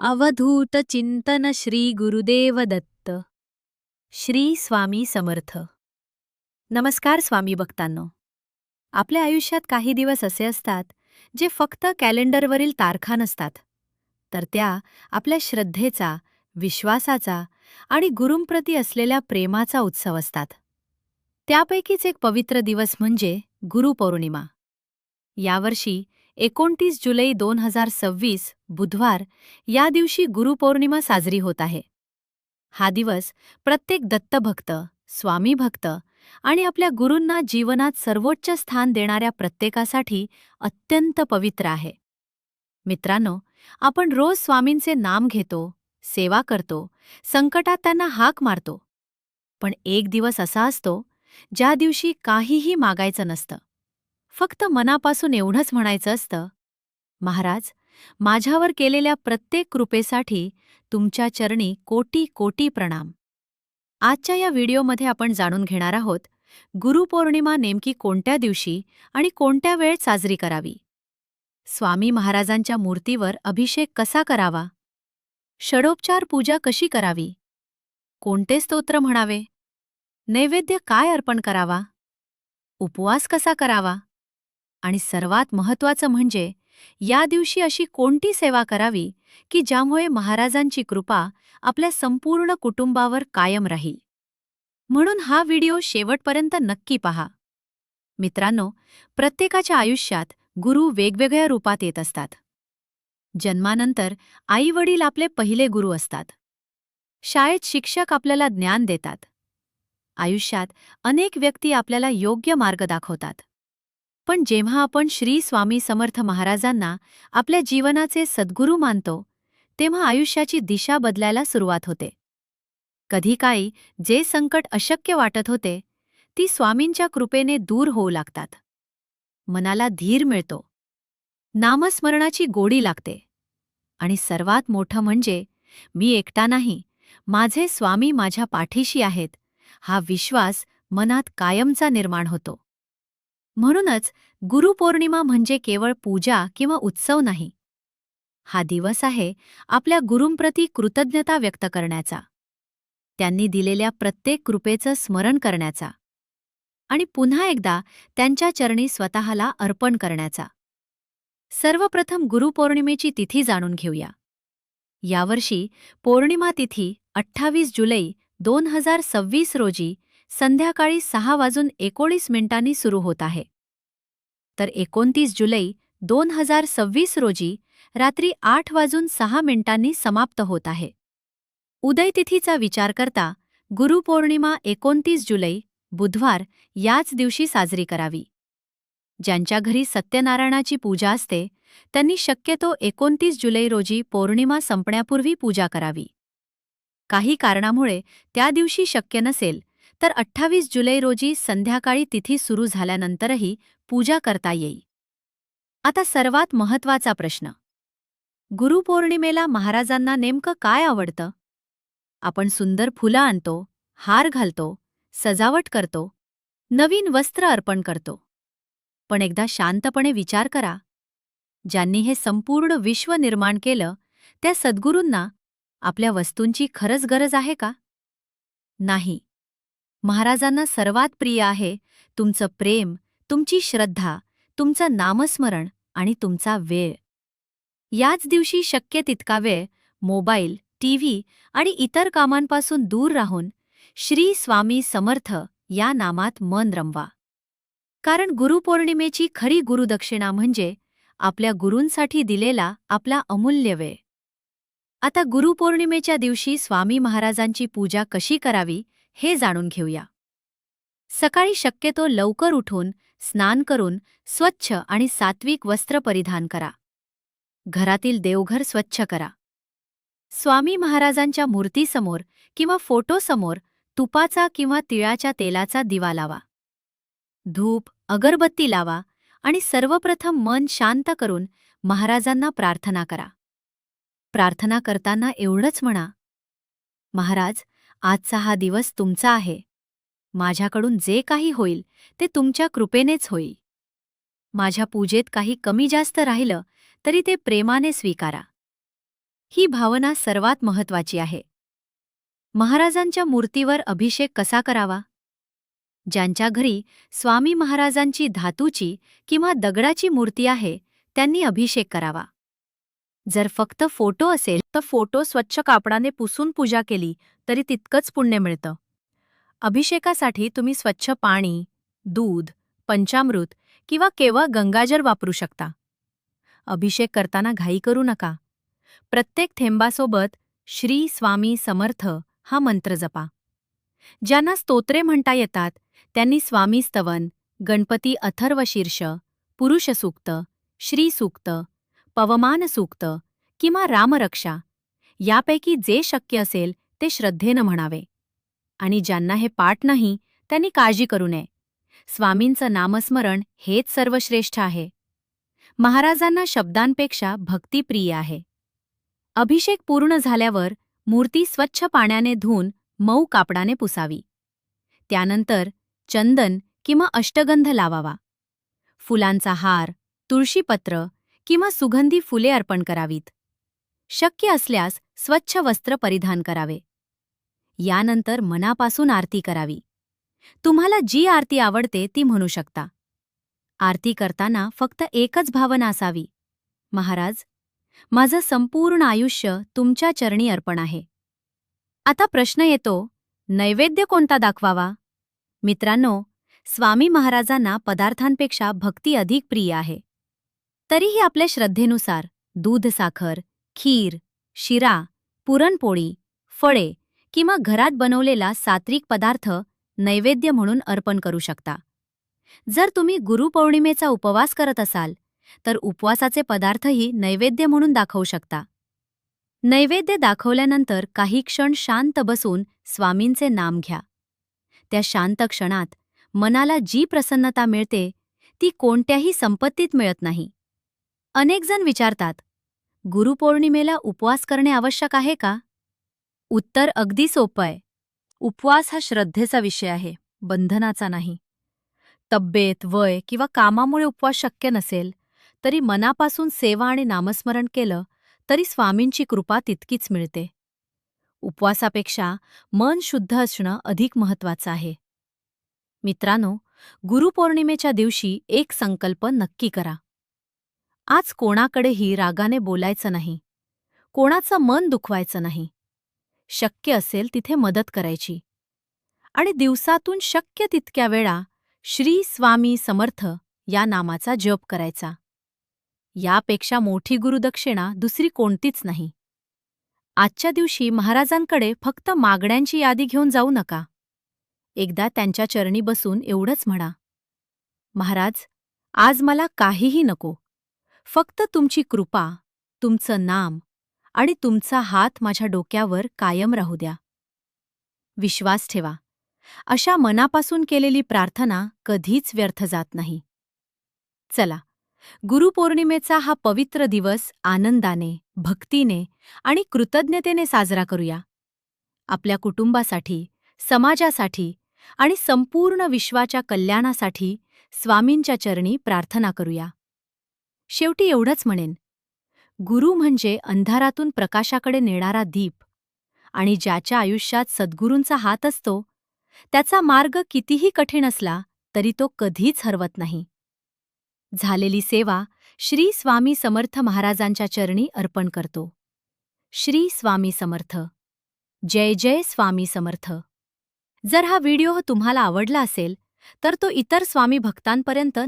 अवधूत चिंतन श्री गुरुदेव दत्त. श्री स्वामी समर्थ. नमस्कार स्वामी भक्तांनो. आपल्या आयुष्यात काही दिवस असे असतात जे फक्त कॅलेंडरवरील तारखा नसतात, तर त्या आपल्या श्रद्धेचा, विश्वासाचा आणि गुरूंप्रती असलेल्या प्रेमाचा उत्सव असतात. त्यापैकीच एक पवित्र दिवस म्हणजे गुरुपौर्णिमा. यावर्षी 29 जुलै 2026 बुधवार या दिवशी गुरुपौर्णिमा साजरी होत आहे. हा दिवस प्रत्येक दत्तभक्त, स्वामी भक्त आणि आपल्या गुरूंना जीवनात सर्वोच्च स्थान देणाऱ्या प्रत्येकासाठी अत्यंत पवित्र आहे. मित्रांनो, आपण रोज स्वामींचे नाम घेतो, सेवा करतो, संकटात त्यांना हाक मारतो. पण एक दिवस असा असतो ज्या दिवशी काहीही मागायचं नसतं. फक्त मनापासून एवढंच म्हणायचं असतं, महाराज, माझ्यावर केलेल्या प्रत्येक कृपेसाठी तुमच्या चरणी कोटी कोटी प्रणाम. आजच्या या व्हिडिओमध्ये आपण जाणून घेणार आहोत गुरुपौर्णिमा नेमकी कोणत्या दिवशी आणि कोणत्या वेळेत साजरी करावी. स्वामी महाराजांच्या मूर्तीवर अभिषेक कसा करावा, षडोपचार पूजा कशी करावी, कोणते स्तोत्र म्हणावे, नैवेद्य काय अर्पण करावा, उपवास कसा करावा आणि सर्वात महत्त्वाचं म्हणजे या दिवशी अशी कोणती सेवा करावी की ज्यामुळे महाराजांची कृपा आपल्या संपूर्ण कुटुंबावर कायम राहील. म्हणून हा व्हिडिओ शेवटपर्यंत नक्की पहा. मित्रांनो, प्रत्येकाच्या आयुष्यात गुरु वेगवेगळ्या रूपात येत असतात. जन्मानंतर आई-वडील आपले पहिले गुरु असतात. शाळेत शिक्षक आपल्याला ज्ञान देतात. आयुष्यात अनेक व्यक्ती आपल्याला योग्य मार्ग दाखवतात. पण जेव्हा आपण श्री स्वामी समर्थ महाराजांना आपल्या जीवनाचे सद्गुरू मानतो, तेव्हा आयुष्याची दिशा बदलायला सुरुवात होते. कधी काळी जे संकट अशक्य वाटत होते, ती स्वामींच्या कृपेने दूर होऊ लागतात. मनाला धीर मिळतो, नामस्मरणाची गोडी लागते आणि सर्वात मोठं म्हणजे मी एकटा नाही, माझे स्वामी माझ्या पाठीशी आहेत, हा विश्वास मनात कायमचा निर्माण होतो. म्हणूनच गुरुपौर्णिमा म्हणजे केवळ पूजा किंवा उत्सव नाही. हा दिवस आहे आपल्या गुरूंप्रती कृतज्ञता व्यक्त करण्याचा, त्यांनी दिलेल्या प्रत्येक कृपेचं स्मरण करण्याचा आणि पुन्हा एकदा त्यांच्या चरणी स्वतःला अर्पण करण्याचा. सर्वप्रथम गुरुपौर्णिमेची तिथी जाणून घेऊया. यावर्षी पौर्णिमा तिथी 28 जुलै 2026 रोजी संध्याकाळी 6:19 सुरू होत आहे. तर 29 जुलै 2026 रोजी रात्री 8:06 समाप्त होत आहे. उदयतिथीचा विचार करता गुरुपौर्णिमा 29 जुलै बुधवार याच दिवशी साजरी करावी. ज्यांच्या घरी सत्यनारायणाची पूजा असते त्यांनी शक्यतो 29 जुलै रोजी पौर्णिमा संपण्यापूर्वी पूजा करावी. काही कारणामुळे त्या दिवशी शक्य नसेल तर 28 जुलै रोजी संध्याकाळी तिथी सुरू झाल्यानंतरही पूजा करता येईल. आता सर्वात महत्त्वाचा प्रश्न, गुरुपौर्णिमेला महाराजांना नेमकं काय आवडतं? आपण सुंदर फुलं आणतो, हार घालतो, सजावट करतो, नवीन वस्त्र अर्पण करतो. पण एकदा शांतपणे विचार करा, ज्यांनी हे संपूर्ण विश्व निर्माण केलं त्या सद्गुरूंना आपल्या वस्तूंची खरंच गरज आहे का? नाही. महाराजांना सर्वात प्रिय आहे तुमचं प्रेम, तुमची श्रद्धा, तुमचं नामस्मरण आणि तुमचा वेळ. याच दिवशी शक्य तितका वेळ मोबाईल, टीव्ही आणि इतर कामांपासून दूर राहून श्री स्वामी समर्थ या नामात मन रमवा. कारण गुरुपौर्णिमेची खरी गुरुदक्षिणा म्हणजे आपल्या गुरूंसाठी दिलेला आपला अमूल्य वेळ. आता गुरुपौर्णिमेच्या दिवशी स्वामी महाराजांची पूजा कशी करावी हे जाणून घेऊया. सकाळी शक्यतो लवकर उठून स्नान करून स्वच्छ आणि सात्विक वस्त्र परिधान करा. घरातील देवघर स्वच्छ करा. स्वामी महाराजांच्या मूर्तीसमोर किंवा फोटोसमोर तुपाचा किंवा तिळाच्या तेलाचा दिवा लावा. धूप, अगरबत्ती लावा आणि सर्वप्रथम मन शांत करून महाराजांना प्रार्थना करा. प्रार्थना करताना एवढंच म्हणा, महाराज, आजचा हा दिवस तुमचा आहे. माझ्याकडून जे काही होईल ते तुमच्या कृपेनेच होईल. माझ्या पूजेत काही कमी जास्त राहिलं तरी ते प्रेमाने स्वीकारा. ही भावना सर्वात महत्वाची आहे. महाराजांच्या मूर्तीवर अभिषेक कसा करावा? ज्यांच्या घरी स्वामी महाराजांची धातूची किंवा दगडाची मूर्ती आहे त्यांनी अभिषेक करावा. जर फक्त फोटो असेल तर फोटो स्वच्छ कापडाने पुसून पूजा केली तरी तितकंच पुण्य मिळतं. अभिषेकासाठी तुम्ही स्वच्छ पाणी, दूध, पंचामृत किंवा केवळ गंगाजल वापरू शकता. अभिषेक करताना घाई करू नका. प्रत्येक थेंबासोबत श्री स्वामी समर्थ हा मंत्र जपा. ज्यांना स्तोत्रे म्हणता येतात त्यांनी स्वामी स्तवन, गणपती अथर्वशीर्ष, पुरुष सूक्त, श्री सूक्त, पवमान सूक्त किंवा रामरक्षा यापैकी जे शक्य असेल ते श्रद्धेनं म्हणावे. आणि ज्यांना हे पाठ नाही त्यांनी काळजी करू नये. स्वामींचं नामस्मरण हेच सर्वश्रेष्ठ आहे. महाराजांना शब्दांपेक्षा भक्ती प्रिय आहे. अभिषेक पूर्ण झाल्यावर मूर्ती स्वच्छ पाण्याने धुवून मऊ कापडाने पुसावी. त्यानंतर चंदन किंवा अष्टगंध लावावा. फुलांचा हार, तुळशीपत्र किंवा सुगंधी फुले अर्पण करावीत. शक्य असल्यास स्वच्छ वस्त्र परिधान करावे. यानंतर मनापासून आरती करावी. तुम्हाला जी आरती आवडते ती म्हणू शकता. आरती करताना फक्त एकच भावना असावी, महाराज, माझं संपूर्ण आयुष्य तुमच्या चरणी अर्पण आहे. आता प्रश्न येतो, नैवेद्य कोणता दाखवावा? मित्रांनो, स्वामी महाराजांना पदार्थांपेक्षा भक्ती अधिक प्रिय आहे. तरीही आपल्या श्रद्धेनुसार दूध साखर, खीर, शिरा, पुरणपोळी, फळे किंवा घरात बनवलेला सात्विक पदार्थ नैवेद्य म्हणून अर्पण करू शकता. जर तुम्ही गुरुपौर्णिमेचा उपवास करत असाल तर उपवासाचे पदार्थही नैवेद्य म्हणून दाखवू शकता. नैवेद्य दाखवल्यानंतर काही क्षण शांत बसून स्वामींचे नाम घ्या. त्या शांत क्षणात मनाला जी प्रसन्नता मिळते ती कोणत्याही संपत्तीत मिळत नाही. अनेक जण विचारतात, गुरुपौर्णिमेला उपवास करणे आवश्यक आहे का? उत्तर अगदी सोपं आहे. उपवास हा श्रद्धेचा विषय आहे, बंधनाचा नाही. तब्येत, वय किंवा कामामुळे उपवास शक्य नसेल तरी मनापासून सेवा आणि नामस्मरण केलं तरी स्वामींची कृपा तितकीच मिळते. उपवासापेक्षा मन शुद्ध असणं अधिक महत्वाचं आहे. मित्रांनो, गुरुपौर्णिमेच्या दिवशी एक संकल्प नक्की करा. आज कोणाकडेही रागाने बोलायचं नाही, कोणाचं मन दुखवायचं नाही. शक्य असेल तिथे मदत करायची आणि दिवसातून शक्य तितक्या वेळा श्री स्वामी समर्थ या नामाचा जप करायचा. यापेक्षा मोठी गुरुदक्षिणा दुसरी कोणतीच नाही. आजच्या दिवशी महाराजांकडे फक्त मागण्यांची यादी घेऊन जाऊ नका. एकदा त्यांच्या चरणी बसून एवढंच म्हणा, महाराज, आज मला काहीही नको, फक्त तुमची कृपा, तुमचं नाम आणि तुमचा हात माझ्या डोक्यावर कायम राहू द्या. विश्वास ठेवा, अशा मनापासून केलेली प्रार्थना कधीच व्यर्थ जात नाही. चला, गुरुपौर्णिमेचा हा पवित्र दिवस आनंदाने, भक्तीने आणि कृतज्ञतेने साजरा करूया. आपल्या कुटुंबासाठी, समाजासाठी आणि संपूर्ण विश्वाच्या कल्याणासाठी स्वामींच्या चरणी प्रार्थना करूया. शेवटी एवढंच म्हणेन, गुरु म्हणजे अंधारातून प्रकाशाकडे नेणारा दीप आणि ज्याच्या आयुष्यात सद्गुरूंचा हात असतो त्याचा मार्ग कितीही कठीण असला तरी तो कधीच हरवत नाही. झालेली सेवा श्री स्वामी समर्थ महाराजांच्या चरणी अर्पण करतो. श्री स्वामी समर्थ. जय जय स्वामी समर्थ. जर हा व्हिडिओ तुम्हाला आवडला असेल तर तो इतर स्वामी भक्तांपर्यंत